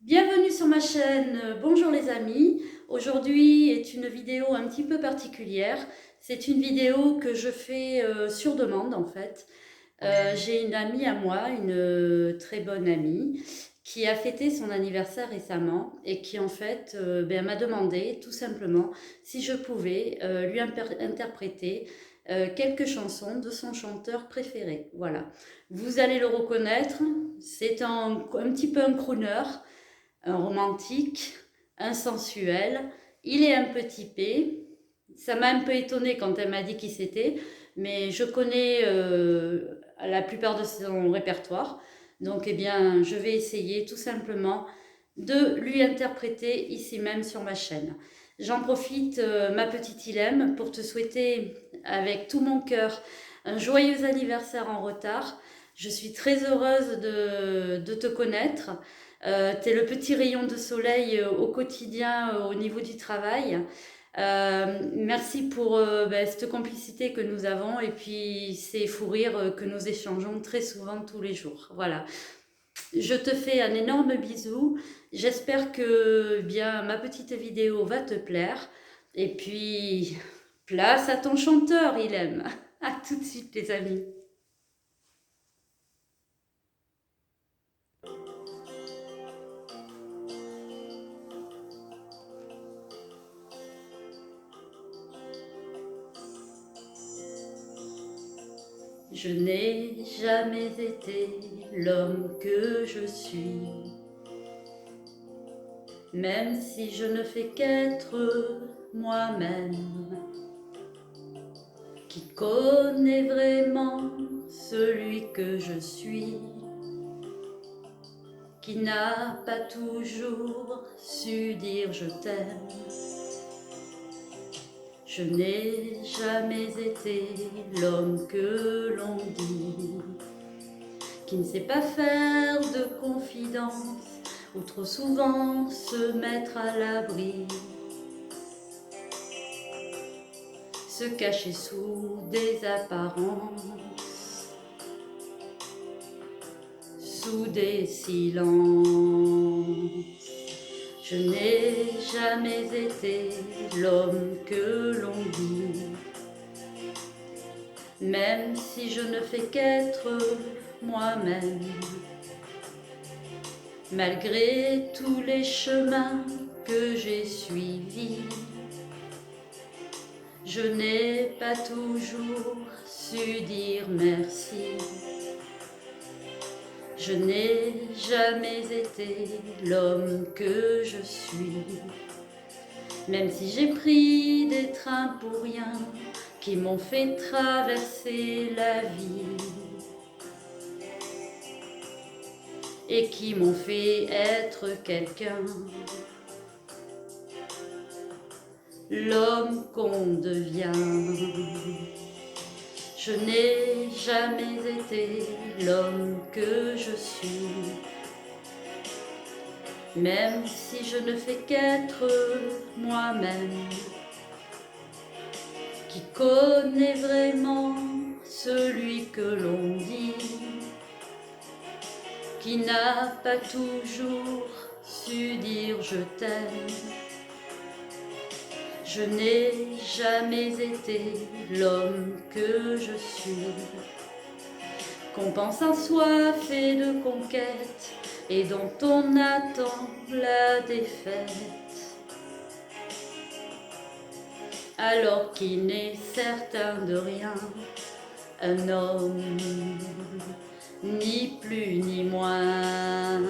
Bienvenue sur ma chaîne, bonjour les amis. Aujourd'hui est une vidéo un petit peu particulière. C'est une vidéo que je fais sur demande en fait. J'ai une amie à moi, une très bonne amie, qui a fêté son anniversaire récemment et qui en fait m'a demandé tout simplement si je pouvais lui interpréter quelques chansons de son chanteur préféré. Voilà. Vous allez le reconnaître, c'est un petit peu un crooner, un romantique, un sensuel. Il est un peu typé. Ça m'a un peu étonnée quand elle m'a dit qui c'était, mais je connais la plupart de son répertoire. Donc, eh bien, je vais essayer tout simplement de lui interpréter ici même sur ma chaîne. J'en profite, ma petite Ilem, pour te souhaiter avec tout mon cœur un joyeux anniversaire en retard. Je suis très heureuse de te connaître. Tu es le petit rayon de soleil au quotidien au niveau du travail. Merci pour cette complicité que nous avons et puis ces fous rires que nous échangeons très souvent tous les jours. Voilà. Je te fais un énorme bisou. J'espère que bien ma petite vidéo va te plaire. Et puis, place à ton chanteur, il aime. À tout de suite, les amis. Je n'ai jamais été l'homme que je suis, même si je ne fais qu'être moi-même. Qui connaît vraiment celui que je suis, qui n'a pas toujours su dire je t'aime. Je n'ai jamais été l'homme que l'on dit, qui ne sait pas faire de confidence ou trop souvent se mettre à l'abri, se cacher sous des apparences, sous des silences. Je n'ai jamais été l'homme que l'on dit, même si je ne fais qu'être moi-même. Malgré tous les chemins que j'ai suivis, je n'ai pas toujours su dire merci. Je n'ai jamais été l'homme que je suis, même si j'ai pris des trains pour rien qui m'ont fait traverser la vie et qui m'ont fait être quelqu'un, l'homme qu'on devient. Je n'ai jamais été l'homme que je suis, même si je ne fais qu'être moi-même. Qui connaît vraiment celui que l'on dit, qui n'a pas toujours su dire je t'aime. Je n'ai jamais été l'homme que je suis, qu'on pense assoiffé de conquête et dont on attend la défaite, alors qu'il n'est certain de rien, un homme, ni plus ni moins.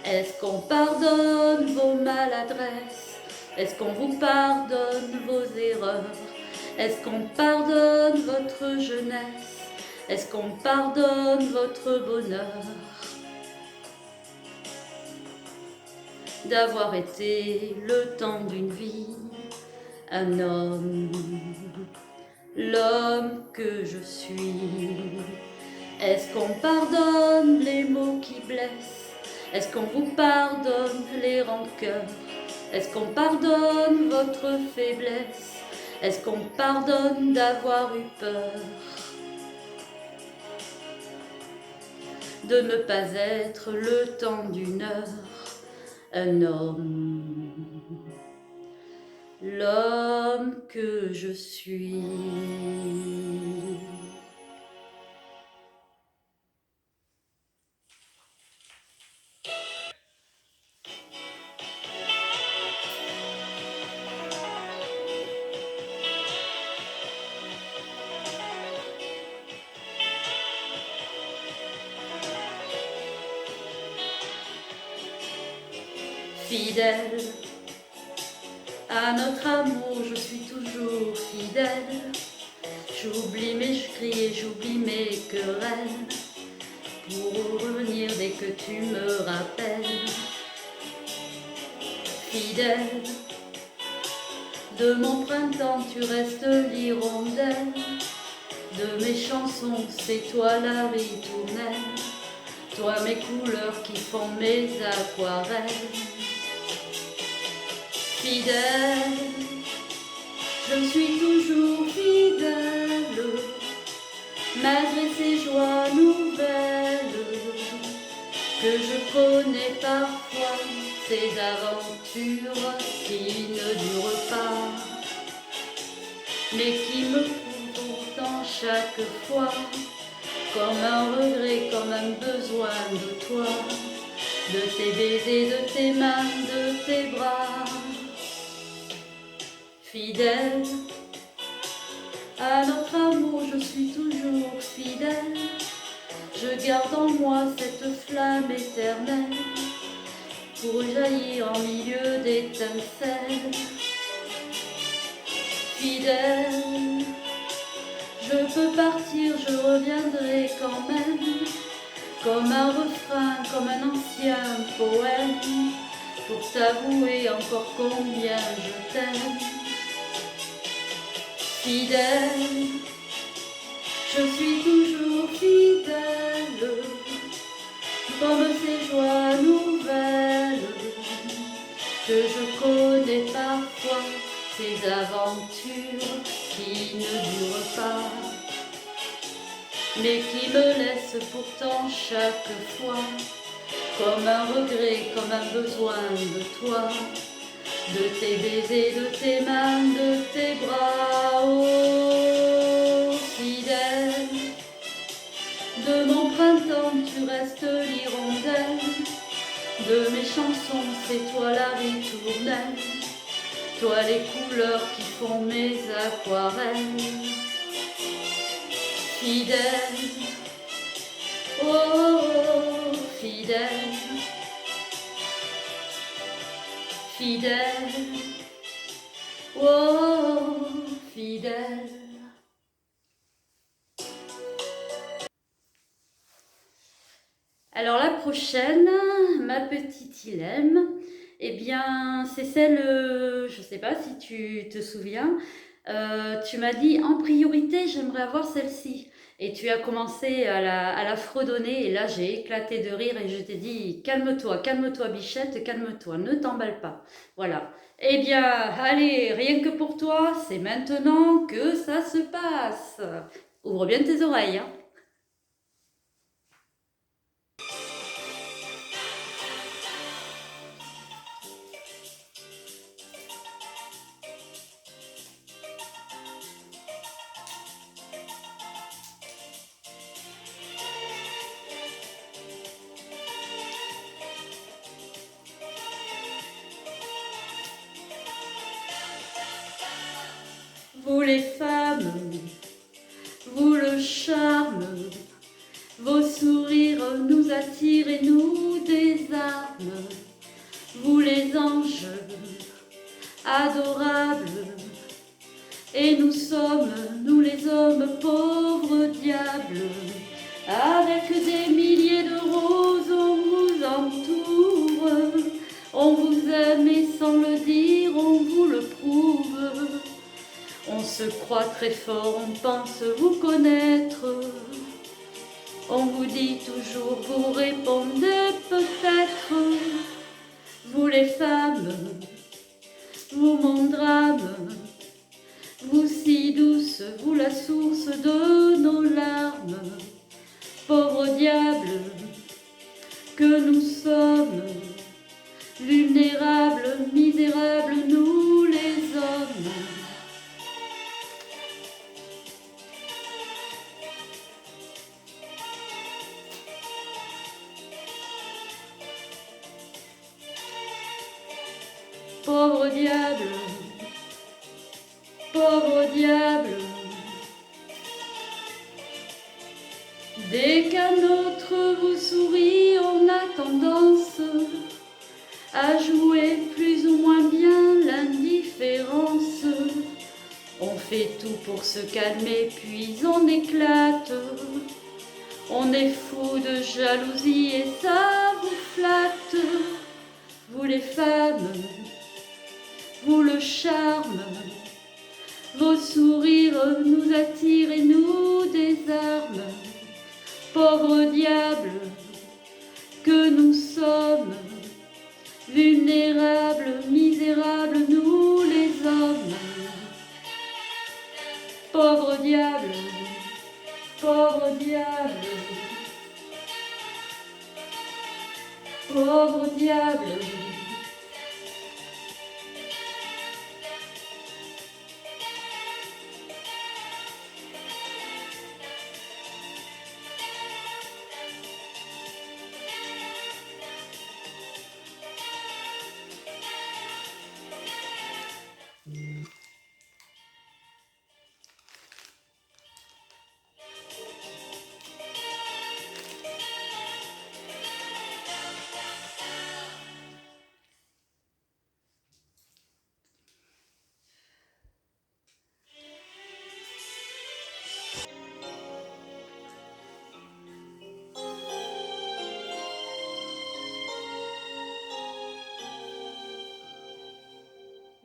Est-ce qu'on pardonne vos maladresses? Est-ce qu'on vous pardonne vos erreurs? Est-ce qu'on pardonne votre jeunesse? Est-ce qu'on pardonne votre bonheur? D'avoir été le temps d'une vie un homme, l'homme que je suis. Est-ce qu'on pardonne les mots qui blessent? Est-ce qu'on vous pardonne les rancœurs? Est-ce qu'on pardonne votre faiblesse? Est-ce qu'on pardonne d'avoir eu peur? De ne pas être le temps d'une heure, un homme, l'homme que je suis. Fidèle à notre amour, je suis toujours fidèle. J'oublie mes cris et j'oublie mes querelles pour revenir dès que tu me rappelles. Fidèle de mon printemps, tu restes l'hirondelle. De mes chansons, c'est toi la ritournelle. Toi mes couleurs qui font mes aquarelles. Fidèle, je suis toujours fidèle, malgré ces joies nouvelles que je connais parfois, ces aventures qui ne durent pas, mais qui me font pourtant chaque fois, comme un regret, comme un besoin de toi, de tes baisers, de tes mains, de tes bras. Fidèle à notre amour, je suis toujours fidèle. Je garde en moi cette flamme éternelle pour jaillir en milieu d'étincelles. Fidèle, je peux partir, je reviendrai quand même, comme un refrain, comme un ancien poème, pour t'avouer encore combien je t'aime. Fidèle, je suis toujours fidèle, comme ces joies nouvelles que je connais parfois, ces aventures qui ne durent pas, mais qui me laissent pourtant chaque fois, comme un regret, comme un besoin de toi, de tes baisers, de tes mains, de tes bras, oh fidèle. De mon printemps, tu restes l'hirondelle. De mes chansons, c'est toi la ritournelle. Toi les couleurs qui font mes aquarelles. Fidèle, oh fidèle. Fidèle, oh fidèle. Alors la prochaine, ma petite Ilham, eh bien c'est celle, je ne sais pas si tu te souviens, tu m'as dit en priorité j'aimerais avoir celle-ci. Et tu as commencé à la fredonner et là j'ai éclaté de rire et je t'ai dit calme-toi Bichette, calme-toi, ne t'emballe pas. Voilà. Eh bien, allez, rien que pour toi, c'est maintenant que ça se passe. Ouvre bien tes oreilles, hein. Vous les femmes, vous le charme, vos sourires nous attirent et nous désarment. Vous les anges, adorables, et nous sommes, nous les hommes, pauvres diables. Avec des milliers de roses, on vous entoure. On vous aime et sans le dire, on vous le prouve. On se croit très fort, on pense vous connaître. On vous dit toujours, vous répondez peut-être. Vous les femmes, vous mon drame, vous si douce, vous la source de nos larmes. Pauvres diables que nous sommes, vulnérables, misérables, nous les hommes. Pauvre diable, pauvre diable, dès qu'un autre vous sourit, on a tendance à jouer plus ou moins bien l'indifférence. On fait tout pour se calmer, puis on éclate. On est fou de jalousie et ça vous flatte. Vous les femmes, vous le charme, vos sourires nous attirent et nous désarment. Pauvre diable que nous sommes, vulnérables, misérables, nous les hommes. Pauvre diable, pauvre diable, pauvre diable.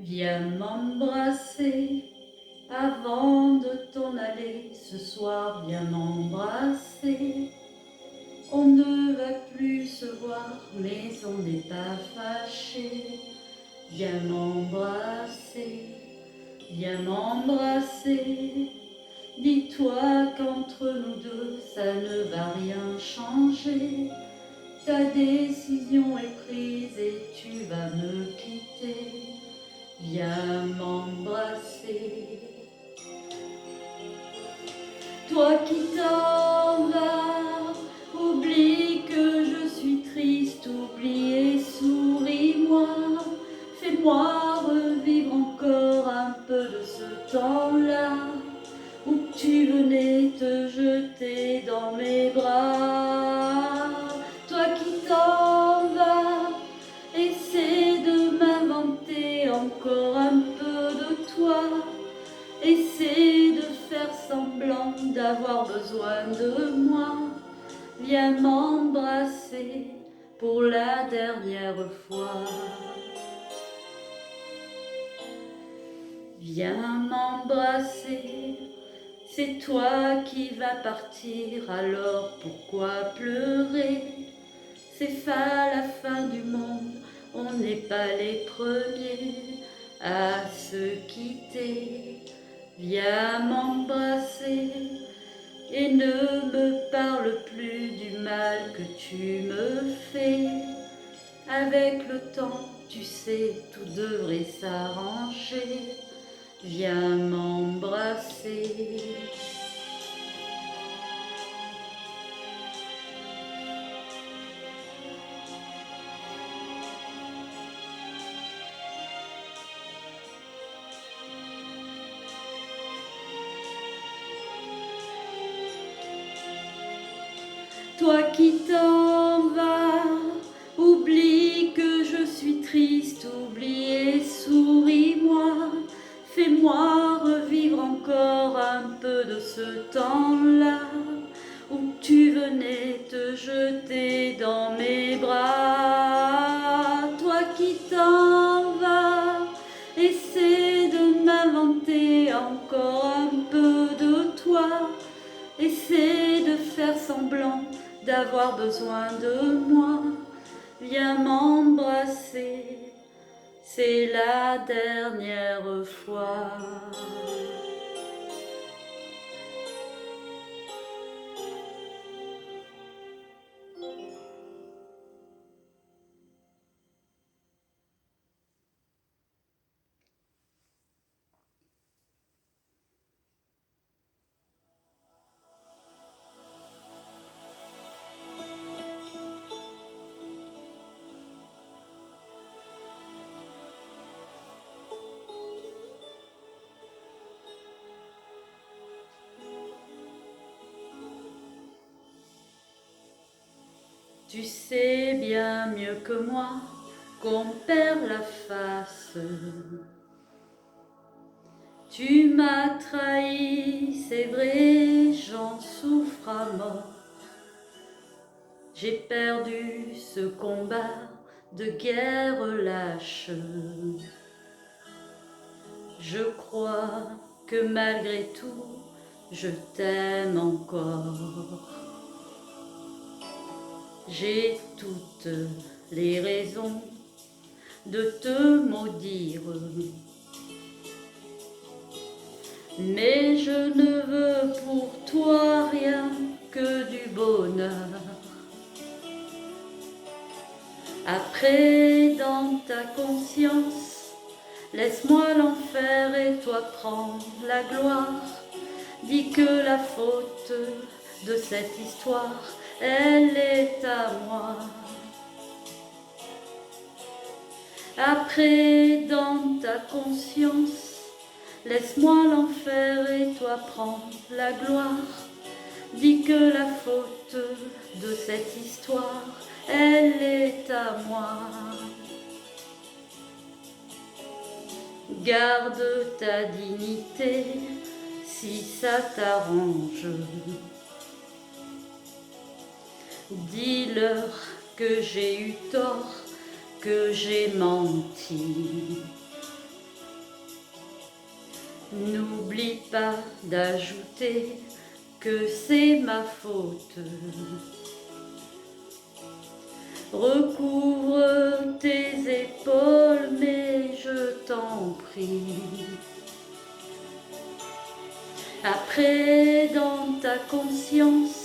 Viens m'embrasser avant de t'en aller, ce soir viens m'embrasser. On ne va plus se voir, mais on n'est pas fâché. Viens m'embrasser, viens m'embrasser. Dis-toi qu'entre nous deux, ça ne va rien changer. Ta décision est prise et tu vas me quitter. Viens m'embrasser. Toi qui t'en vas, oublie que je suis triste, oublie et souris-moi. Fais-moi revivre encore un peu de ce temps-là où tu venais te jeter dans mes bras. Toi qui t'en vas, essaie de m'inventer encore un peu de toi. Essaie de faire semblant d'avoir besoin de moi. Viens m'embrasser pour la dernière fois. Viens m'embrasser, c'est toi qui vas partir, alors pourquoi pleurer? C'est pas la fin du monde, on n'est pas les premiers à se quitter. Viens m'embrasser et ne me parle plus du mal que tu me fais. Avec le temps, tu sais, tout devrait s'arranger. Viens m'embrasser. Toi qui t'en vas, oublie que je suis triste, oublie et souris-moi. Fais-moi revivre encore un peu de ce temps-là où tu venais te jeter dans mes bras. Toi qui t'en vas, essaie de m'inventer encore un peu de toi. Essaie de faire semblant d'avoir besoin de moi. Viens m'embrasser, c'est la dernière fois. Tu sais bien mieux que moi qu'on perd la face. Tu m'as trahi, c'est vrai, j'en souffre à mort. J'ai perdu ce combat de guerre lâche. Je crois que malgré tout, je t'aime encore. J'ai toutes les raisons de te maudire, mais je ne veux pour toi rien que du bonheur. Après, dans ta conscience, laisse-moi l'enfer et toi prendre la gloire. Dis que la faute de cette histoire, elle est à moi. Après, dans ta conscience, laisse-moi l'enfer et toi prendre la gloire. Dis que la faute de cette histoire, elle est à moi. Garde ta dignité si ça t'arrange. Dis-leur que j'ai eu tort, que j'ai menti. N'oublie pas d'ajouter que c'est ma faute. Recouvre tes épaules, mais je t'en prie. Après, dans ta conscience,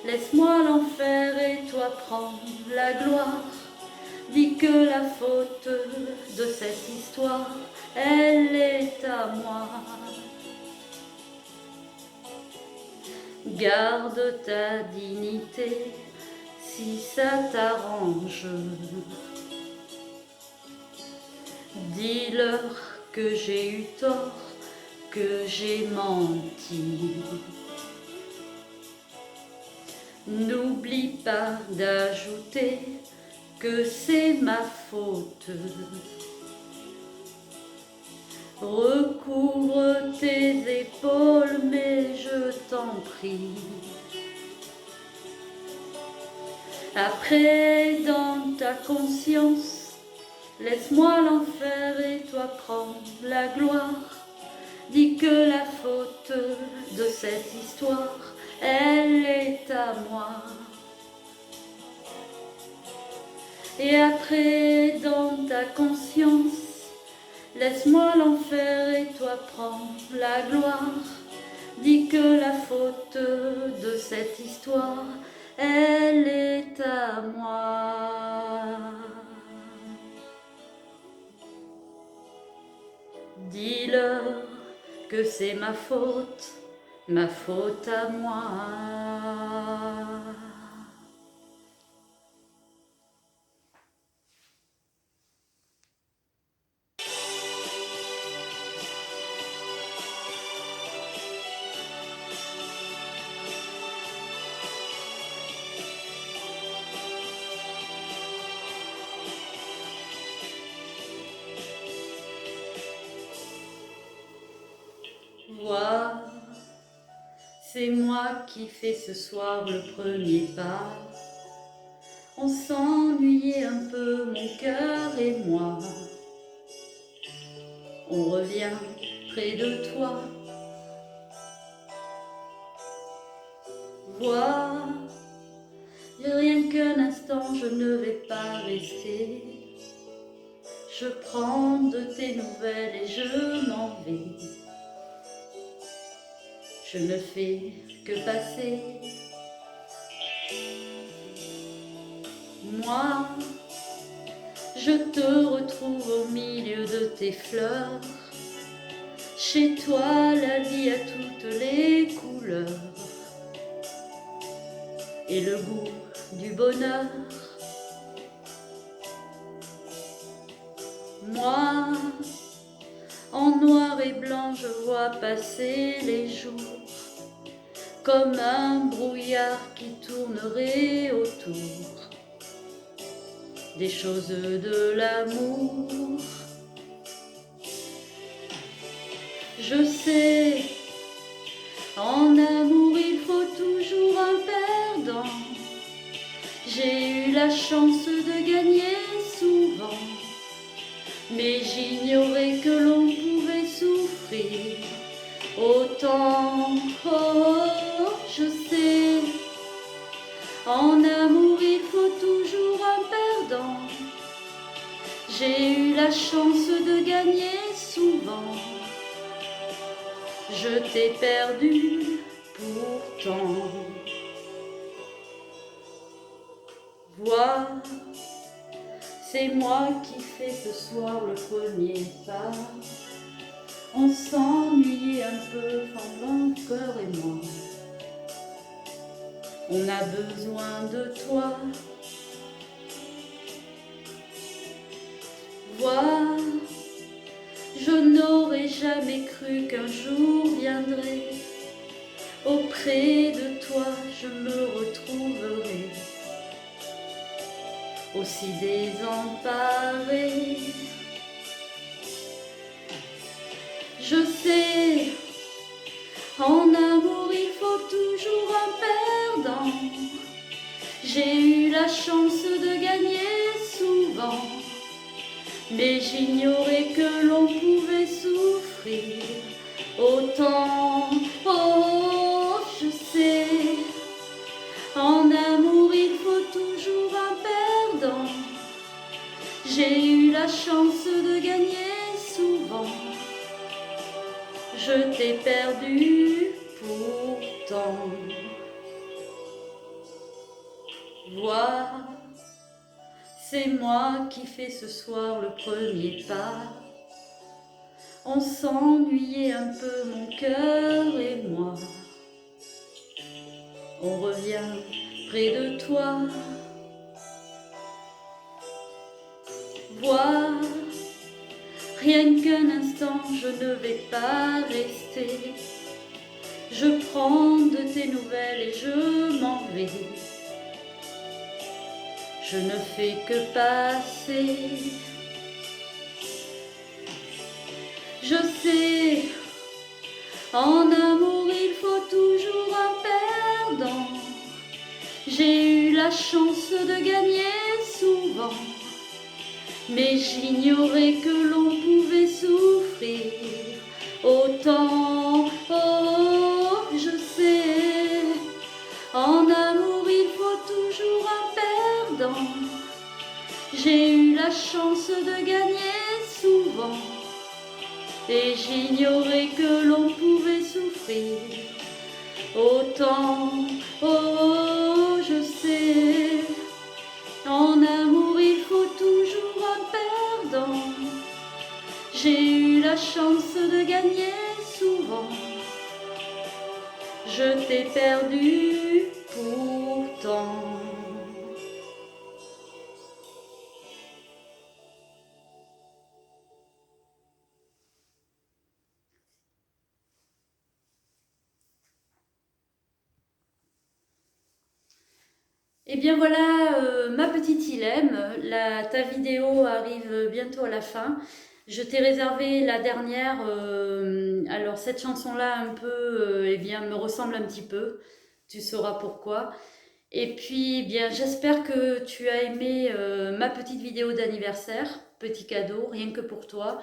laisse-moi l'enfer et toi prendre la gloire. Dis que la faute de cette histoire, elle est à moi. Garde ta dignité si ça t'arrange. Dis-leur que j'ai eu tort, que j'ai menti. N'oublie pas d'ajouter que c'est ma faute. Recouvre tes épaules, mais je t'en prie. Après, dans ta conscience, laisse-moi l'enfer et toi prendre la gloire. Dis que la faute de cette histoire, elle est à moi. Et après, dans ta conscience, laisse-moi l'enfer et toi prendre la gloire. Dis que la faute de cette histoire, elle est à moi. Dis-leur que c'est ma faute à moi. Vois, c'est moi qui fais ce soir le premier pas. On s'ennuyait un peu, mon cœur et moi. On revient près de toi. Vois, rien qu'un instant, je ne vais pas rester. Je prends de tes nouvelles et je m'en vais. Je ne fais que passer. Moi, je te retrouve au milieu de tes fleurs. Chez toi, la vie a toutes les couleurs et le goût du bonheur. Moi, en noir et blanc, je vois passer les jours comme un brouillard qui tournerait autour. des choses de l'amour. Je sais, en amour il faut toujours un perdant. J'ai eu la chance de gagner souvent, mais j'ignorais que l'on pouvait souffrir autant. Oh, je sais, en amour il faut toujours un perdant. J'ai eu la chance de gagner souvent. Je t'ai perdu pourtant. Vois, c'est moi qui fais ce soir le premier pas. On s'ennuyait un peu, ton cœur et moi. On a besoin de toi. Vois, je n'aurais jamais cru qu'un jour viendrait. Auprès de toi, je me retrouverai aussi désemparée. Je sais, en amour il faut toujours un perdant. J'ai eu la chance de gagner souvent, mais j'ignorais que l'on pouvait souffrir autant. Oh, je sais, en amour il faut toujours un perdant. J'ai eu la chance de gagner souvent. Je t'ai perdu pourtant. Vois, c'est moi qui fais ce soir le premier pas. On s'ennuyait un peu, mon cœur et moi. On revient près de toi. Vois, rien qu'un instant, je ne vais pas rester. Je prends de tes nouvelles et je m'en vais. Je ne fais que passer. Je sais, en amour il faut toujours un perdant. J'ai eu la chance de gagner souvent, mais j'ignorais que l'on pouvait souffrir autant. Oh, je sais, en amour il faut toujours un perdant. J'ai eu la chance de gagner souvent, et j'ignorais que l'on pouvait souffrir autant. Oh, je sais, en amour il faut toujours un perdant. J'ai eu la chance de gagner souvent. Je t'ai perdu pourtant. Et bien voilà, ma petite Ilem, ta vidéo arrive bientôt à la fin. Je t'ai réservé la dernière, alors cette chanson-là un peu, eh bien, me ressemble un petit peu, tu sauras pourquoi. Et puis, eh bien, j'espère que tu as aimé ma petite vidéo d'anniversaire, petit cadeau, rien que pour toi,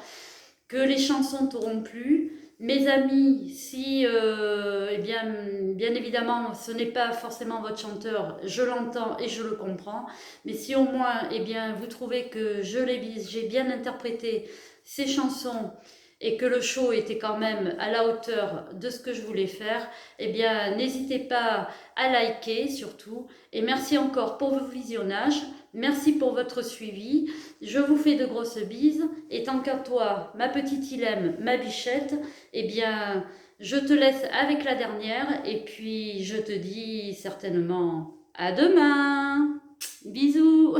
que les chansons t'auront plu. Mes amis, si, eh bien évidemment, ce n'est pas forcément votre chanteur, je l'entends et je le comprends, mais si au moins, eh bien, vous trouvez que j'ai bien interprété ces chansons et que le show était quand même à la hauteur de ce que je voulais faire, eh bien, n'hésitez pas à liker surtout. Et merci encore pour vos visionnages. Merci pour votre suivi. Je vous fais de grosses bises. Et tant qu'à toi, ma petite Ilem, ma bichette, eh bien, je te laisse avec la dernière. Et puis, je te dis certainement à demain. Bisous.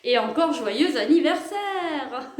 Et encore joyeux anniversaire.